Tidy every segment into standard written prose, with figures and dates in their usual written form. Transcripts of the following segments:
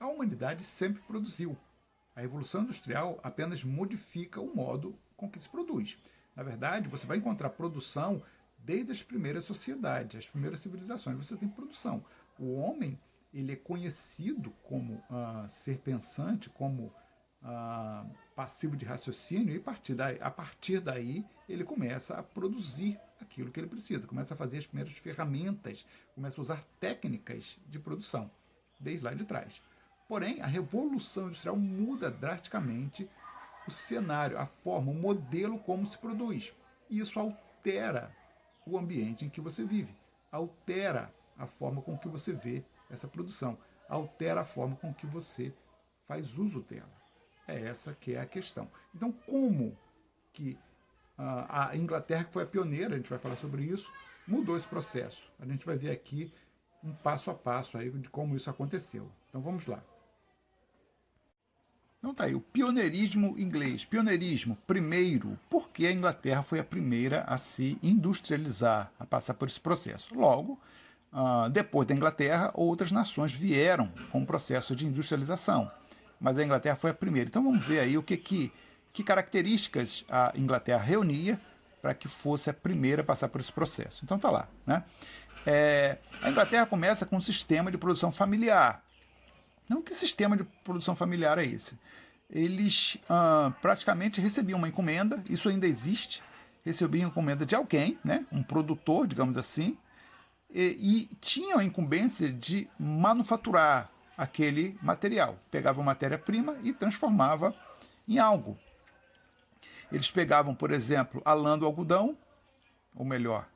A humanidade sempre produziu. A Revolução Industrial apenas modifica o modo com que se produz. Na verdade, você vai encontrar produção desde as primeiras sociedades, as primeiras civilizações. Você tem produção. O homem, ele é conhecido como ser pensante, como passivo de raciocínio, e a partir daí ele começa a produzir aquilo que ele precisa, começa a fazer as primeiras ferramentas, começa a usar técnicas de produção, desde lá de trás. Porém, a Revolução Industrial muda drasticamente o cenário, a forma, o modelo como se produz. E isso altera o ambiente em que você vive, altera a forma com que você vê essa produção, altera a forma com que você faz uso dela. É essa que é a questão. Então, como que a Inglaterra, que foi a pioneira, a gente vai falar sobre isso, mudou esse processo? A gente vai ver aqui um passo a passo aí de como isso aconteceu. Então, vamos lá. Então tá aí, o pioneirismo inglês. Pioneirismo, primeiro, porque a Inglaterra foi a primeira a se industrializar, a passar por esse processo. Logo, depois da Inglaterra, outras nações vieram com o processo de industrialização. Mas a Inglaterra foi a primeira. Então vamos ver aí que características a Inglaterra reunia para que fosse a primeira a passar por esse processo. Então tá lá, né? A Inglaterra começa com um sistema de produção familiar. Então, que sistema de produção familiar é esse? Eles praticamente recebiam uma encomenda, isso ainda existe, recebiam encomenda de alguém, né, um produtor, digamos assim, e tinham a incumbência de manufaturar aquele material. Pegava a matéria-prima e transformava em algo. Eles pegavam, por exemplo, a lã do algodão, ou melhor,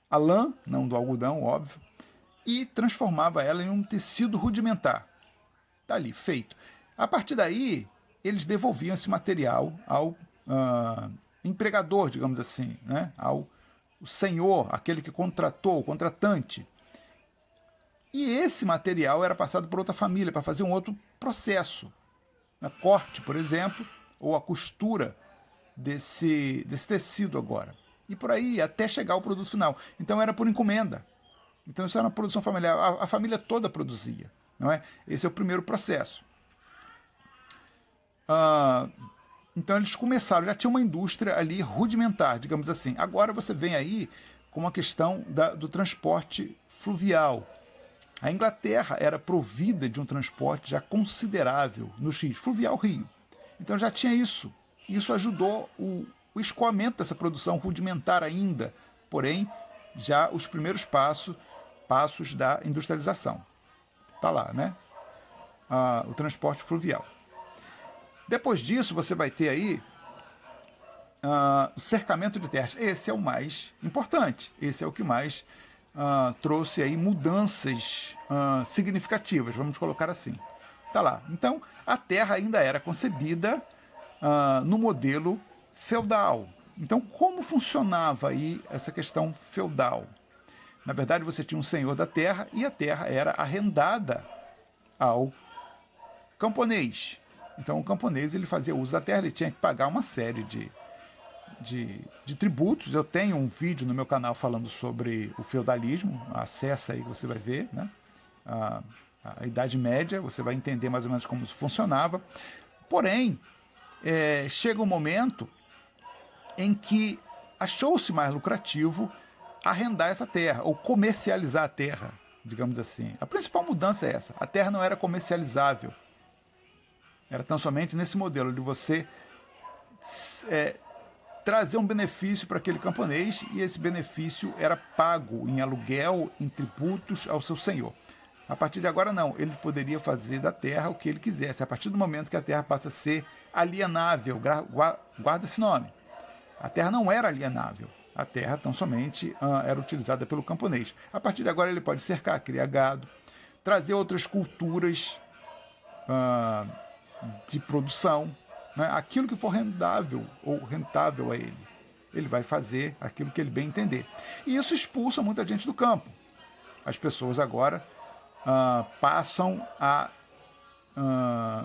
a lã, não do algodão, óbvio, e transformava ela em um tecido rudimentar. Está ali, feito. A partir daí, eles devolviam esse material ao empregador, digamos assim, né? Ao senhor, aquele que contratou, o contratante. E esse material era passado por outra família para fazer um outro processo. A corte, por exemplo, ou a costura desse tecido agora. E por aí, até chegar ao produto final. Então era por encomenda. Então isso era uma produção familiar. A família toda produzia. Não é? Esse é o primeiro processo. Então eles começaram, já tinha uma indústria ali rudimentar, digamos assim. Agora você vem aí com a questão do transporte fluvial. A Inglaterra era provida de um transporte já considerável nos rios, fluvial rio. Então já tinha isso. Isso ajudou o escoamento dessa produção rudimentar ainda, porém já os primeiros passos da industrialização. Está lá, né? O transporte fluvial. Depois disso, você vai ter aí o cercamento de terras. Esse é o mais importante. Esse é o que mais trouxe aí mudanças significativas, vamos colocar assim. Tá lá. Então, a terra ainda era concebida no modelo feudal. Então, como funcionava aí essa questão feudal? Na verdade, você tinha um senhor da terra e a terra era arrendada ao camponês. Então, o camponês ele fazia uso da terra, ele tinha que pagar uma série de tributos. Eu tenho um vídeo no meu canal falando sobre o feudalismo, acessa aí que você vai ver, né? A Idade Média, você vai entender mais ou menos como isso funcionava. Porém, chega um momento em que achou-se mais lucrativo arrendar essa terra, ou comercializar a terra, digamos assim. A principal mudança é essa. A terra não era comercializável. Era tão somente nesse modelo de você trazer um benefício para aquele camponês, e esse benefício era pago em aluguel, em tributos ao seu senhor. A partir de agora, não. Ele poderia fazer da terra o que ele quisesse. A partir do momento que a terra passa a ser alienável, guarda esse nome. A terra não era alienável. A terra tão somente era utilizada pelo camponês. A partir de agora ele pode cercar, criar gado, trazer outras culturas de produção, né? Aquilo que for rendável ou rentável a ele. Ele vai fazer aquilo que ele bem entender. E isso expulsa muita gente do campo. As pessoas agora passam a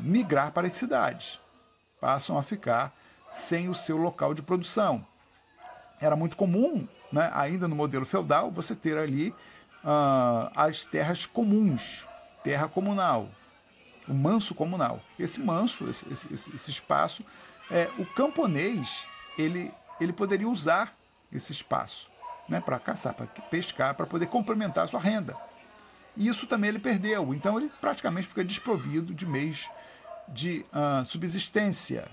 migrar para as cidades. Passam a ficar sem o seu local de produção. Era muito comum, né, ainda no modelo feudal, você ter ali as terras comuns, terra comunal. o manso comunal. Esse manso, esse espaço, o camponês, ele poderia usar esse espaço, né, para caçar, para pescar, para poder complementar a sua renda. E isso também ele perdeu, então ele praticamente fica desprovido de meios de subsistência.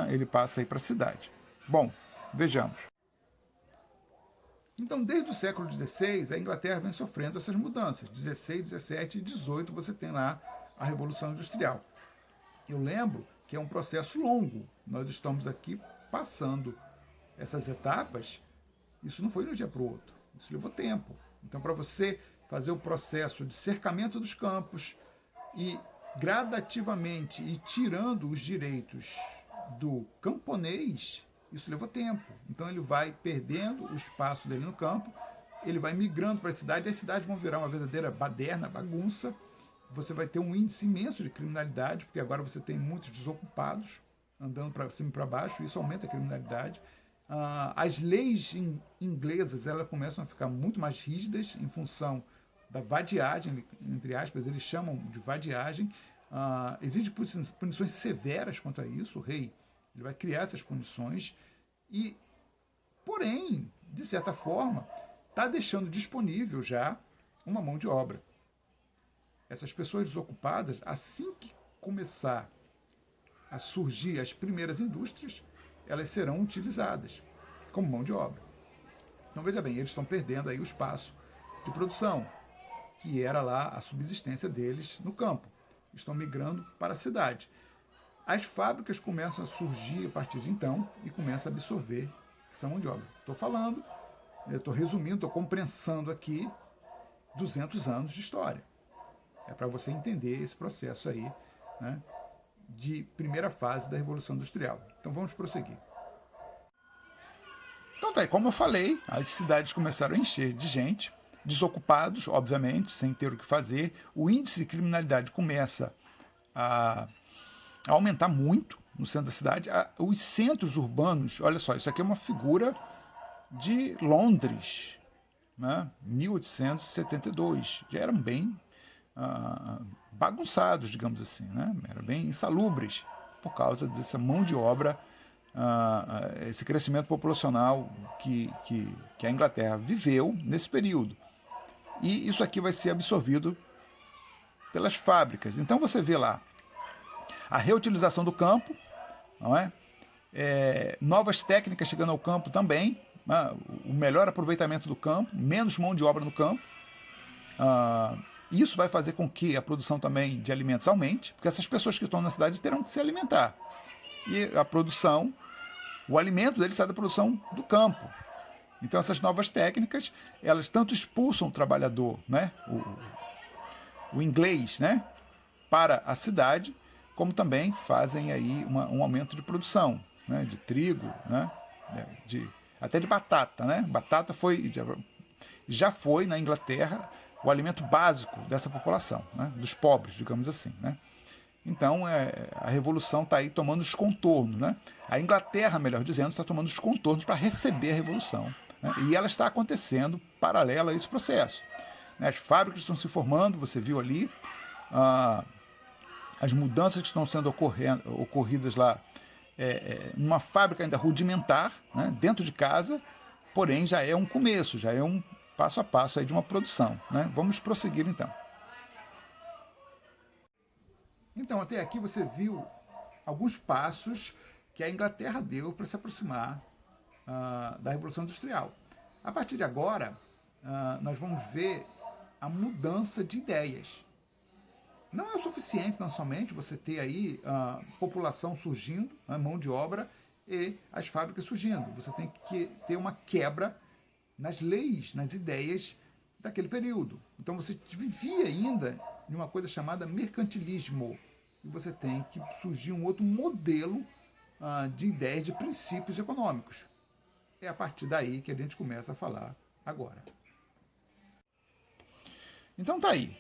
Ele passa aí para a cidade. Bom, vejamos. Então, desde o século XVI, a Inglaterra vem sofrendo essas mudanças. 16, 17 e 18 você tem lá a Revolução Industrial. Eu lembro que é um processo longo. Nós estamos aqui passando essas etapas. Isso não foi de um dia para o outro. Isso levou tempo. Então, para você fazer o processo de cercamento dos campos e gradativamente ir tirando os direitos do camponês, isso levou tempo. Então ele vai perdendo o espaço dele no campo, ele vai migrando para a cidade, e as cidades vão virar uma verdadeira baderna, bagunça. Você vai ter um índice imenso de criminalidade, porque agora você tem muitos desocupados andando para cima e para baixo, isso aumenta a criminalidade. As leis inglesas elas começam a ficar muito mais rígidas em função da vadiagem, entre aspas, eles chamam de vadiagem. Existem punições severas quanto a isso, o rei ele vai criar essas punições e, porém, de certa forma, está deixando disponível já uma mão de obra. Essas pessoas desocupadas, assim que começar a surgir as primeiras indústrias, elas serão utilizadas como mão de obra. Então, veja bem, eles estão perdendo aí o espaço de produção, que era lá a subsistência deles no campo. Estão migrando para a cidade. As fábricas começam a surgir a partir de então e começam a absorver essa mão de obra. Estou falando, estou resumindo, estou comprensando aqui 200 anos de história. É para você entender esse processo aí, né, de primeira fase da Revolução Industrial. Então vamos prosseguir. Então tá aí, como eu falei, as cidades começaram a encher de gente, desocupados, obviamente, sem ter o que fazer. O índice de criminalidade começa a aumentar muito no centro da cidade. Os centros urbanos, olha só, isso aqui é uma figura de Londres, né? 1872. Já eram bem bagunçados, digamos assim, né? Eram bem insalubres por causa dessa mão de obra, esse crescimento populacional que a Inglaterra viveu nesse período. E isso aqui vai ser absorvido pelas fábricas. Então você vê lá a reutilização do campo, não é? Novas técnicas chegando ao campo também, né? O melhor aproveitamento do campo, menos mão de obra no campo. Isso vai fazer com que a produção também de alimentos aumente, porque essas pessoas que estão na cidade terão que se alimentar. E a produção, o alimento deles sai da produção do campo. Então essas novas técnicas, elas tanto expulsam o trabalhador, né, o inglês, né, para a cidade, como também fazem aí um aumento de produção, né, de trigo, né, até de batata, né? Batata já foi na Inglaterra o alimento básico dessa população, né, dos pobres, digamos assim, né? Então a revolução está aí tomando os contornos, né? A Inglaterra, melhor dizendo, está tomando os contornos para receber a revolução, né? E ela está acontecendo paralela a esse processo, né? As fábricas estão se formando, você viu ali, as mudanças que estão sendo ocorridas lá, numa fábrica ainda rudimentar, né, dentro de casa, porém já é um começo, já é um passo a passo aí de uma produção, né? Vamos prosseguir então. Então, até aqui você viu alguns passos que a Inglaterra deu para se aproximar da Revolução Industrial. A partir de agora, nós vamos ver a mudança de ideias. Não é o suficiente, não somente, você ter aí a população surgindo, a mão de obra e as fábricas surgindo. Você tem que ter uma quebra nas leis, nas ideias daquele período. Então você vivia ainda de uma coisa chamada mercantilismo. E você tem que surgir um outro modelo de ideias, de princípios econômicos. É a partir daí que a gente começa a falar agora. Então tá aí,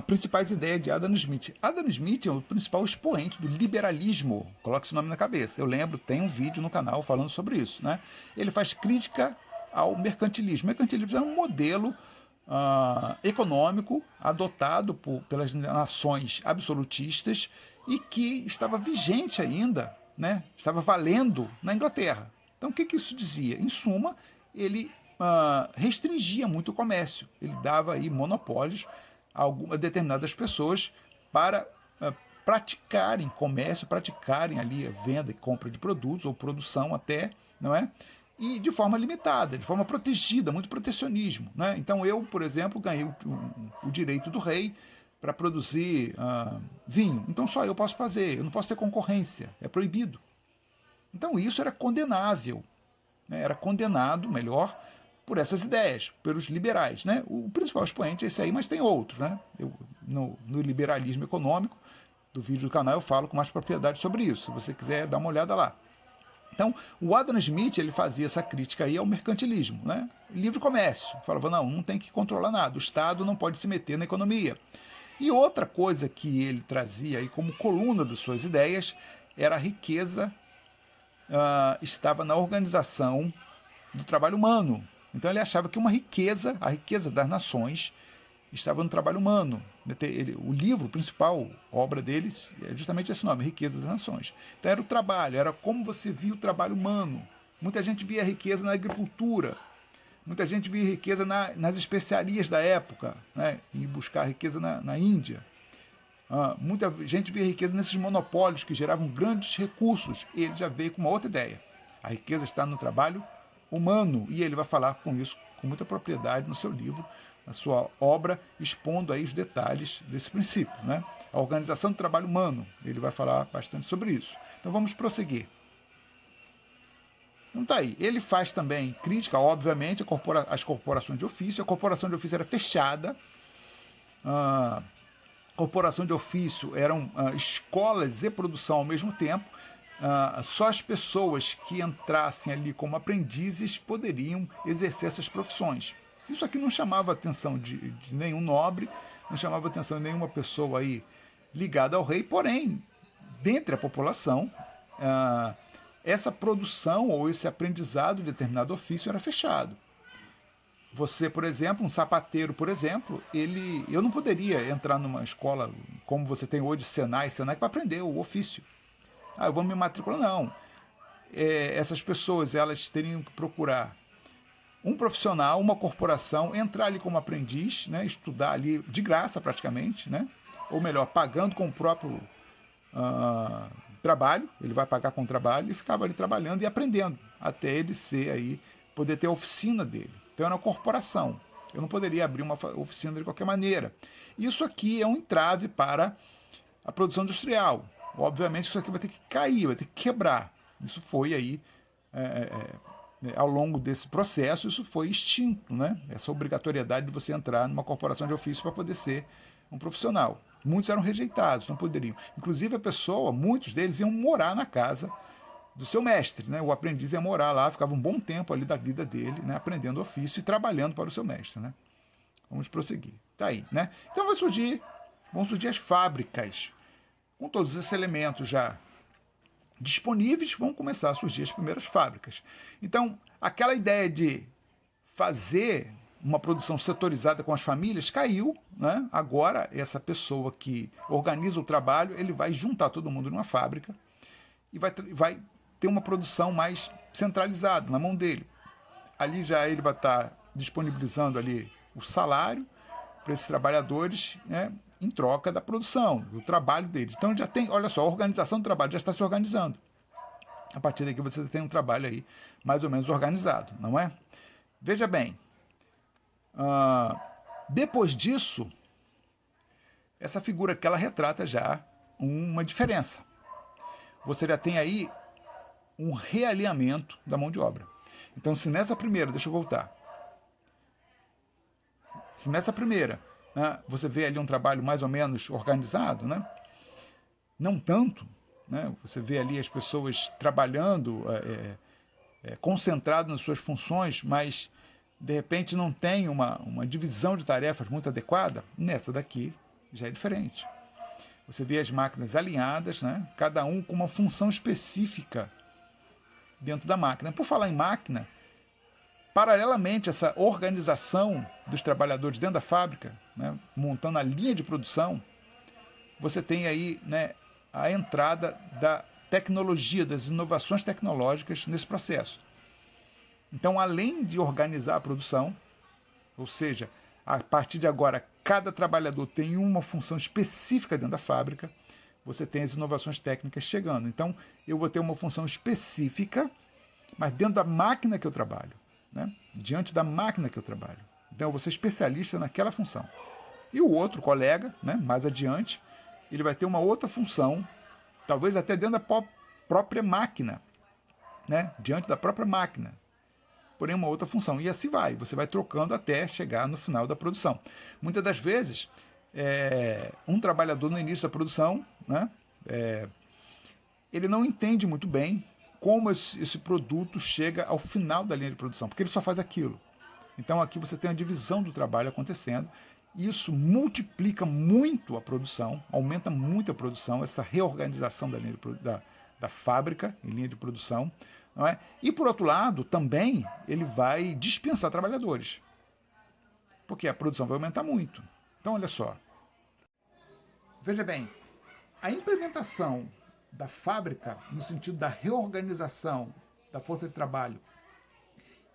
principais ideias de Adam Smith. Adam Smith é o principal expoente do liberalismo, coloque esse nome na cabeça. Eu lembro, tem um vídeo no canal falando sobre isso, né? Ele faz crítica ao mercantilismo. O mercantilismo é um modelo econômico adotado pelas nações absolutistas e que estava vigente ainda, né? Estava valendo na Inglaterra. Então, o que isso dizia? Em suma, ele restringia muito o comércio. Ele dava aí monopólios a determinadas pessoas para praticarem comércio, praticarem ali a venda e compra de produtos, ou produção até, não é? E de forma limitada, de forma protegida, muito protecionismo, né? Então eu, por exemplo, ganhei o direito do rei para produzir vinho. Então só eu posso fazer, eu não posso ter concorrência, é proibido. Então isso era condenável, né? Era condenado, melhor, por essas ideias, pelos liberais, né? O principal expoente é esse aí, mas tem outros, né? No liberalismo econômico do vídeo do canal eu falo com mais propriedade sobre isso, se você quiser dar uma olhada lá. Então, o Adam Smith ele fazia essa crítica aí ao mercantilismo, né? Livre comércio. Falava, não tem que controlar nada, o Estado não pode se meter na economia. E outra coisa que ele trazia aí como coluna das suas ideias era a riqueza estava na organização do trabalho humano. Então ele achava que a riqueza das nações, estava no trabalho humano. O livro principal, a obra deles, é justamente esse nome, Riqueza das Nações. Então era o trabalho, era como você via o trabalho humano. Muita gente via riqueza na agricultura, muita gente via riqueza nas especiarias da época, né? E buscar riqueza na Índia. Muita gente via riqueza nesses monopólios que geravam grandes recursos. Ele já veio com uma outra ideia. A riqueza está no trabalho humano, e ele vai falar com isso com muita propriedade no seu livro, na sua obra, expondo aí os detalhes desse princípio, né? A organização do trabalho humano, ele vai falar bastante sobre isso. Então vamos prosseguir. Então tá aí. Ele faz também crítica, obviamente, às corporações de ofício. A corporação de ofício era fechada. Corporação de ofício eram escolas e produção ao mesmo tempo. Só as pessoas que entrassem ali como aprendizes poderiam exercer essas profissões. Isso aqui não chamava a atenção de nenhum nobre, não chamava a atenção de nenhuma pessoa aí ligada ao rei, porém, dentre a população, essa produção ou esse aprendizado de determinado ofício era fechado. Você, por exemplo, um sapateiro, por exemplo, eu não poderia entrar numa escola como você tem hoje, Senai para aprender o ofício. Eu vou me matricular, não. Essas pessoas, elas teriam que procurar um profissional, uma corporação, entrar ali como aprendiz, né, estudar ali de graça praticamente, né, ou melhor, pagando com o próprio trabalho, ele vai pagar com o trabalho, e ficava ali trabalhando e aprendendo, até ele poder ter a oficina dele. Então era uma corporação, eu não poderia abrir uma oficina de qualquer maneira. Isso aqui é um entrave para a produção industrial. Obviamente isso aqui vai ter que cair, vai ter que quebrar. Isso foi aí, ao longo desse processo, isso foi extinto, né? Essa obrigatoriedade de você entrar numa corporação de ofício para poder ser um profissional. Muitos eram rejeitados, não poderiam. Inclusive muitos deles iam morar na casa do seu mestre, né? O aprendiz ia morar lá, ficava um bom tempo ali da vida dele, né? Aprendendo ofício e trabalhando para o seu mestre, né? Vamos prosseguir. Tá aí, né? Então vão surgir as fábricas. Com todos esses elementos já disponíveis, vão começar a surgir as primeiras fábricas. Então, aquela ideia de fazer uma produção setorizada com as famílias caiu, né? Agora, essa pessoa que organiza o trabalho, ele vai juntar todo mundo numa fábrica e vai ter uma produção mais centralizada na mão dele. Ali já ele vai estar disponibilizando ali o salário para esses trabalhadores, né, em troca da produção, do trabalho deles. Então já tem, olha só, a organização do trabalho já está se organizando. A partir daqui você tem um trabalho aí mais ou menos organizado, não é? Veja bem, depois disso, essa figura que ela retrata já uma diferença. Você já tem aí um realinhamento da mão de obra. Então, se nessa primeira, deixa eu voltar, se nessa primeira, né, você vê ali um trabalho mais ou menos organizado, né? Não tanto, né? Você vê ali as pessoas trabalhando, concentrado nas suas funções, mas de repente não tem uma divisão de tarefas muito adequada. Nessa daqui já é diferente. Você vê as máquinas alinhadas, né? Cada um com uma função específica dentro da máquina. Por falar em máquina, paralelamente, essa organização dos trabalhadores dentro da fábrica, né, montando a linha de produção, você tem aí, né, a entrada da tecnologia, das inovações tecnológicas nesse processo. Então, além de organizar a produção, ou seja, a partir de agora, cada trabalhador tem uma função específica dentro da fábrica, você tem as inovações técnicas chegando. Então, eu vou ter uma função específica, mas dentro da máquina que eu trabalho, né? Diante da máquina que eu trabalho. Então, eu vou ser especialista naquela função. E o outro colega, né, mais adiante, ele vai ter uma outra função, talvez até dentro da própria máquina, né, diante da própria máquina, porém uma outra função. E assim vai, você vai trocando até chegar no final da produção. Muitas das vezes, um trabalhador no início da produção, né, ele não entende muito bem como esse produto chega ao final da linha de produção, porque ele só faz aquilo. Então aqui você tem a divisão do trabalho acontecendo, isso multiplica muito a produção, aumenta muito a produção, essa reorganização da linha da fábrica em linha de produção, não é? E por outro lado, também ele vai dispensar trabalhadores, porque a produção vai aumentar muito. Então olha só, veja bem, a implementação da fábrica no sentido da reorganização da força de trabalho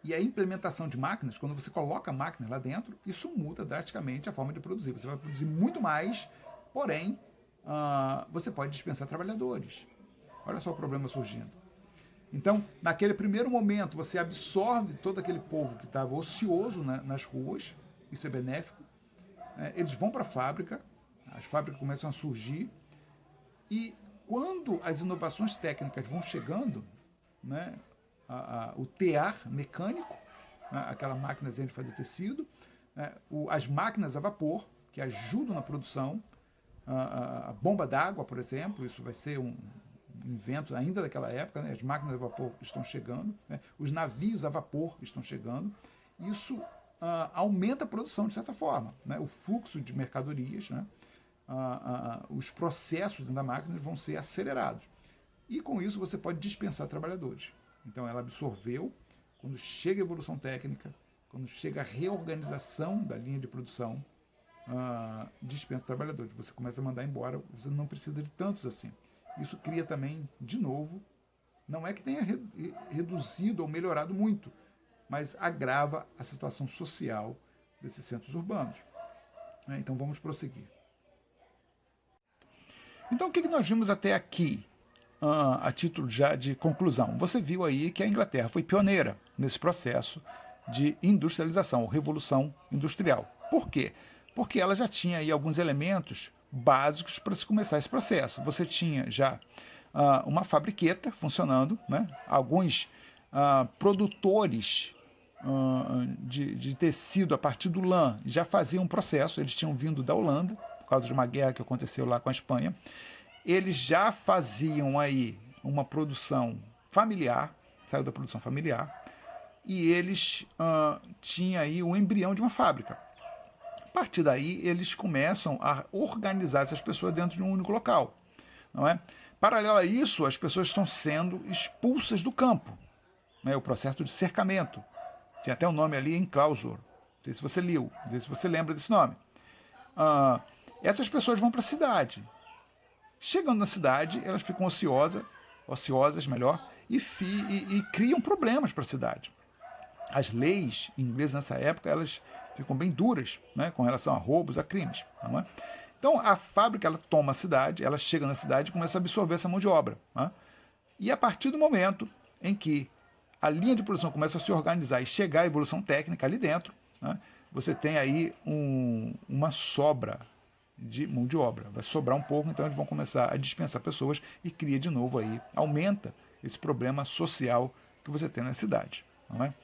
e a implementação de máquinas, quando você coloca máquinas lá dentro, isso muda drasticamente a forma de produzir. Você vai produzir muito mais, porém, você pode dispensar trabalhadores. Olha só o problema surgindo. Então, naquele primeiro momento, você absorve todo aquele povo que estava ocioso, né, nas ruas, isso é benéfico. Eles vão para a fábrica, as fábricas começam a surgir, e quando as inovações técnicas vão chegando, né, o tear mecânico, né, aquela máquina de fazer tecido, né, as máquinas a vapor, que ajudam na produção, a bomba d'água, por exemplo, isso vai ser um invento ainda daquela época, né, as máquinas a vapor estão chegando, né, os navios a vapor estão chegando, isso aumenta a produção de certa forma, né, o fluxo de mercadorias, né, os processos dentro da máquina vão ser acelerados. E com isso você pode dispensar trabalhadores. Então ela absorveu, quando chega a evolução técnica, quando chega a reorganização da linha de produção, dispensa trabalhadores. Você começa a mandar embora, você não precisa de tantos assim. Isso cria também, de novo, não é que tenha reduzido ou melhorado muito, mas agrava a situação social desses centros urbanos. Então vamos prosseguir. Então o que nós vimos até aqui? A título já de conclusão, você viu aí que a Inglaterra foi pioneira nesse processo de industrialização, ou revolução industrial. Por quê? Porque ela já tinha aí alguns elementos básicos para se começar esse processo. Você tinha já uma fabriqueta funcionando, né? Alguns produtores de tecido a partir do lã já faziam um processo, eles tinham vindo da Holanda, por causa de uma guerra que aconteceu lá com a Espanha. Eles já faziam aí uma produção familiar, saiu da produção familiar, e eles tinham aí o embrião de uma fábrica. A partir daí, eles começam a organizar essas pessoas dentro de um único local, não é? Paralelo a isso, as pessoas estão sendo expulsas do campo, né? O processo de cercamento. Tinha até um nome ali, enclosure. Não sei se você leu, não sei se você lembra desse nome. Essas pessoas vão para a cidade. Chegando na cidade, elas ficam ociosas melhor, e criam problemas para a cidade. As leis inglesas nessa época, elas ficam bem duras, né, com relação a roubos, a crimes. Não é? Então a fábrica ela toma a cidade, ela chega na cidade e começa a absorver essa mão de obra. Não é? E a partir do momento em que a linha de produção começa a se organizar e chegar à evolução técnica ali dentro, né, você tem aí uma sobra de mão de obra. Vai sobrar um pouco, então eles vão começar a dispensar pessoas e cria de novo aí, aumenta esse problema social que você tem na cidade. Não é?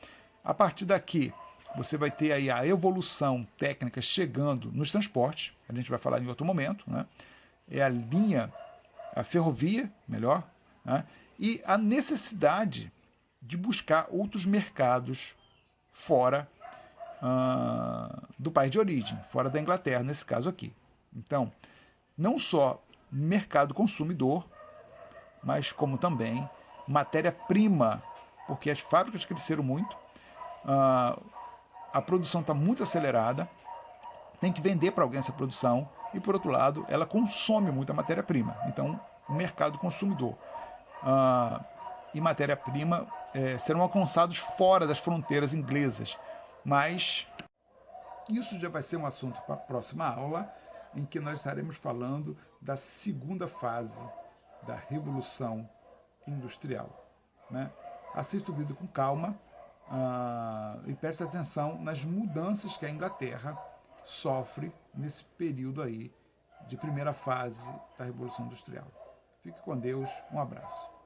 A partir daqui, você vai ter aí a evolução técnica chegando nos transportes, a gente vai falar em outro momento, né? É a ferrovia, melhor, né? E a necessidade de buscar outros mercados fora do país de origem, fora da Inglaterra, nesse caso aqui. Então, não só mercado consumidor, mas como também matéria-prima, porque as fábricas cresceram muito a produção está muito acelerada, tem que vender para alguém essa produção, e por outro lado, ela consome muita matéria-prima. Então, o mercado consumidor e matéria-prima serão alcançados fora das fronteiras inglesas. Mas isso já vai ser um assunto para a próxima aula, em que nós estaremos falando da segunda fase da Revolução Industrial. Né? Assista o vídeo com calma e preste atenção nas mudanças que a Inglaterra sofre nesse período aí de primeira fase da Revolução Industrial. Fique com Deus, um abraço.